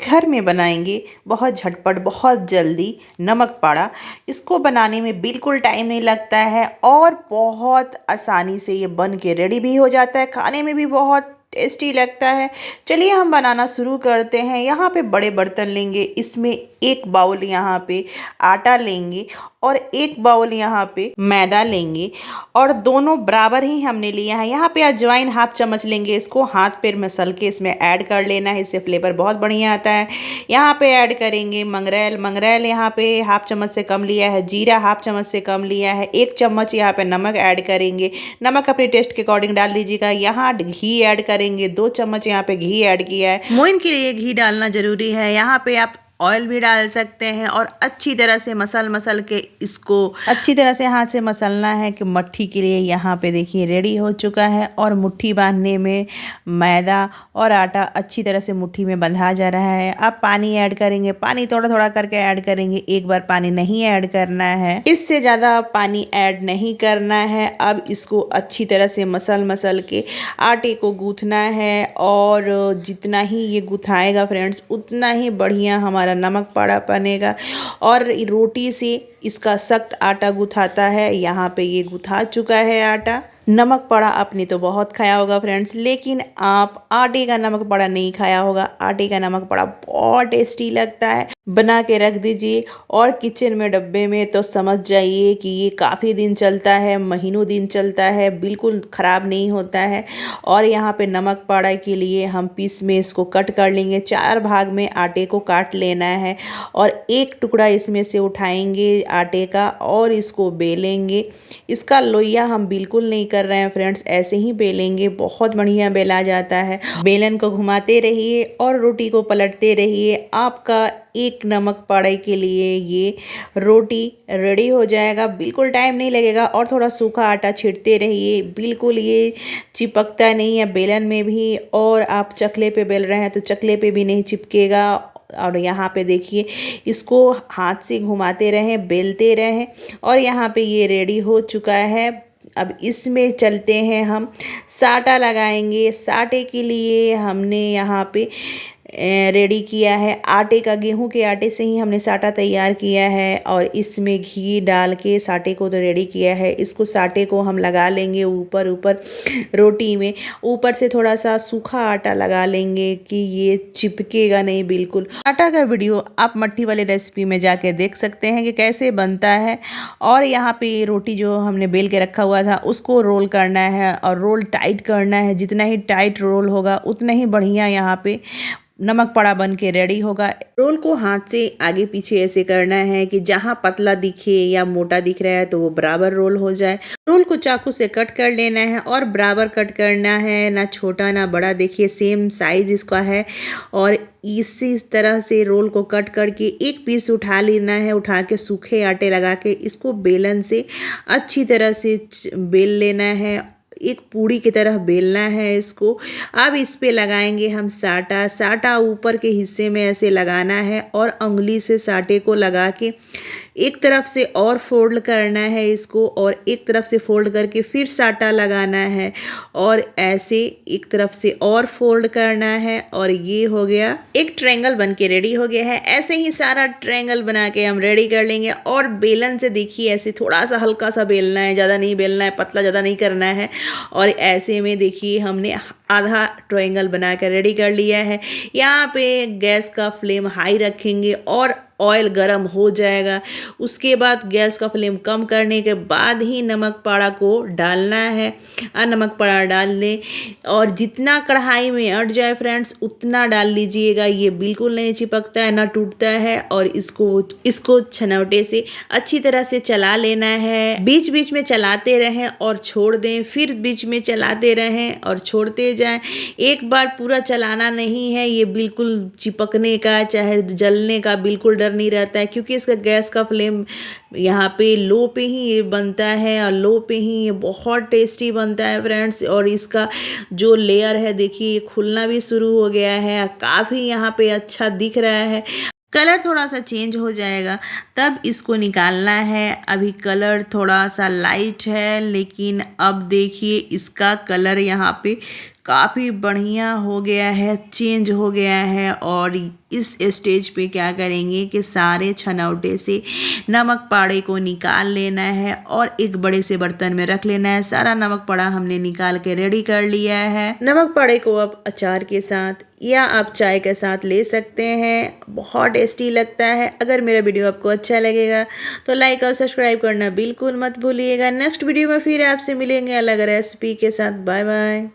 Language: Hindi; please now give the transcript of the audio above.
घर में बनाएंगे बहुत झटपट बहुत जल्दी नमक पाड़ा। इसको बनाने में बिल्कुल टाइम नहीं लगता है और बहुत आसानी से ये बन के रेडी भी हो जाता है, खाने में भी बहुत टेस्टी लगता है। चलिए हम बनाना शुरू करते हैं। यहाँ पे बड़े बर्तन लेंगे, इसमें एक बाउल यहाँ पे आटा लेंगे और एक बाउल यहाँ पे मैदा लेंगे और दोनों बराबर ही हमने लिया है। यहाँ पे अजवाइन हाफ चम्मच लेंगे, इसको हाथ पे मसल के इसमें ऐड कर लेना है, इससे फ्लेवर बहुत बढ़िया आता है। यहाँ पे ऐड करेंगे मंगरेल यहाँ पे हाफ चम्मच से कम लिया है, जीरा हाफ चम्मच से कम लिया है, 1 चम्मच यहाँ पे नमक ऐड करेंगे। नमक अपने टेस्ट के अकॉर्डिंग डाल लीजिएगा। यहाँ घी ऐड करेंगे, 2 चम्मच यहाँ पे घी ऐड किया है। मोइन के लिए घी डालना जरूरी है। यहाँ पे आप ऑयल भी डाल सकते हैं और अच्छी तरह से मसल के इसको अच्छी तरह से हाथ से मसलना है कि मट्ठी के लिए यहाँ पे देखिए रेडी हो चुका है। और मुट्ठी बांधने में मैदा और आटा अच्छी तरह से मुट्ठी में बंधा जा रहा है। अब पानी ऐड करेंगे, पानी थोड़ा थोड़ा करके ऐड करेंगे, एक बार पानी नहीं ऐड करना है, इससे ज़्यादा पानी ऐड नहीं करना है। अब इसको अच्छी तरह से मसल के आटे को गूँथना है और जितना ही ये गुथाएगा फ्रेंड्स उतना ही बढ़िया हमारा नमक पाड़ा बनेगा। और रोटी से इसका सख्त आटा गुथाता है। यहाँ पे ये गुथा चुका है आटा। नमक पाड़ा आपने तो बहुत खाया होगा फ्रेंड्स, लेकिन आप आटे का नमक पाड़ा नहीं खाया होगा। आटे का नमक पाड़ा बहुत टेस्टी लगता है, बना के रख दीजिए और किचन में डब्बे में तो समझ जाइए कि ये काफ़ी दिन चलता है, महीनों दिन चलता है, बिल्कुल ख़राब नहीं होता है। और यहाँ पे नमक पाड़ा के लिए हम पीस में इसको कट कर लेंगे, 4 भाग में आटे को काट लेना है और एक टुकड़ा इसमें से उठाएंगे आटे का और इसको बेलेंगे। इसका लोइया हम बिल्कुल नहीं कर रहे हैं फ्रेंड्स, ऐसे ही बेलेंगे, बहुत बढ़िया बेला जाता है। बेलन को घुमाते रहिए और रोटी को पलटते रहिए। आपका एक नमक पाड़े के लिए ये रोटी रेडी हो जाएगा, बिल्कुल टाइम नहीं लगेगा। और थोड़ा सूखा आटा छींटते रहिए, बिल्कुल ये चिपकता नहीं है बेलन में भी। और आप चकले पे बेल रहे हैं तो चकले पे भी नहीं चिपकेगा। और यहाँ पे देखिए इसको हाथ से घुमाते रहें, बेलते रहें और यहाँ पे ये रेडी हो चुका है। अब इसमें चलते हैं, हम साटा लगाएंगे। साटे के लिए हमने यहाँ पे रेडी किया है आटे का, गेहूं के आटे से ही हमने साटा तैयार किया है और इसमें घी डाल के साटे को तो रेडी किया है। इसको साटे को हम लगा लेंगे ऊपर रोटी में, ऊपर से थोड़ा सा सूखा आटा लगा लेंगे कि ये चिपकेगा नहीं बिल्कुल। आटा का वीडियो आप मट्ठी वाले रेसिपी में जाके देख सकते हैं कि कैसे बनता है। और यहाँ पे रोटी जो हमने बेल के रखा हुआ था उसको रोल करना है और रोल टाइट करना है। जितना ही टाइट रोल होगा उतना ही बढ़िया यहाँ पे नमक पाड़ा बन के रेडी होगा। रोल को हाथ से आगे पीछे ऐसे करना है कि जहाँ पतला दिखे या मोटा दिख रहा है तो वो बराबर रोल हो जाए। रोल को चाकू से कट कर लेना है और बराबर कट करना है, ना छोटा ना बड़ा। देखिए सेम साइज इसका है और इसी तरह से रोल को कट करके एक पीस उठा लेना है। उठा के सूखे आटे लगा के इसको बेलन से अच्छी तरह से बेल लेना है, एक पूड़ी की तरह बेलना है इसको। अब इस पे लगाएंगे हम साटा ऊपर के हिस्से में ऐसे लगाना है और उंगली से साटे को लगा के एक तरफ से और फोल्ड करना है इसको और एक तरफ से फोल्ड करके फिर साटा लगाना है और ऐसे एक तरफ से और फोल्ड करना है और ये हो गया, एक ट्रायंगल बन के रेडी हो गया है। ऐसे ही सारा ट्रायंगल बना के हम रेडी कर लेंगे और बेलन से देखिए ऐसे थोड़ा सा हल्का सा बेलना है, ज़्यादा नहीं बेलना है, पतला ज़्यादा नहीं करना है। और ऐसे में देखिए हमने आधा ट्रायंगल बना कर रेडी कर लिया है। यहाँ पे गैस का फ्लेम हाई रखेंगे और ऑयल गरम हो जाएगा। उसके बाद गैस का फ्लेम कम करने के बाद ही नमक पाड़ा को डालना है। नमक पाड़ा डाल लें और जितना कढ़ाई में अट जाए फ्रेंड्स उतना डाल लीजिएगा। ये बिल्कुल नहीं चिपकता है ना टूटता है। और इसको छनौटे से अच्छी तरह से चला लेना है। बीच बीच में चलाते रहें और छोड़ दें, फिर बीच में चलाते रहें और छोड़ते जाएं। एक बार पूरा चलाना नहीं है, ये बिल्कुल चिपकने का चाहे जलने का बिल्कुल डर नहीं रहता है क्योंकि इसका गैस का फ्लेम यहाँ पे लो पे ही ये बनता है और लो पे ही ये बहुत टेस्टी बनता है फ्रेंड्स। और इसका जो लेयर है देखिए ये खुलना भी शुरू हो गया है, काफ़ी यहाँ पे अच्छा दिख रहा है। कलर थोड़ा सा चेंज हो जाएगा तब इसको निकालना है। अभी कलर थोड़ा सा लाइट है लेकिन अब देखिए इसका कलर यहाँ पे काफ़ी बढ़िया हो गया है, चेंज हो गया है। और इस स्टेज पे क्या करेंगे कि सारे छनौटे से नमक पाड़े को निकाल लेना है और एक बड़े से बर्तन में रख लेना है। सारा नमक पाड़ा हमने निकाल के रेडी कर लिया है। नमक पाड़े को अब अचार के साथ या आप चाय के साथ ले सकते हैं, बहुत टेस्टी लगता है। अगर मेरा वीडियो आपको अच्छा लगेगा तो लाइक और सब्सक्राइब करना बिल्कुल मत भूलिएगा। नेक्स्ट वीडियो में फिर आपसे मिलेंगे अलग रेसिपी के साथ। Bye bye.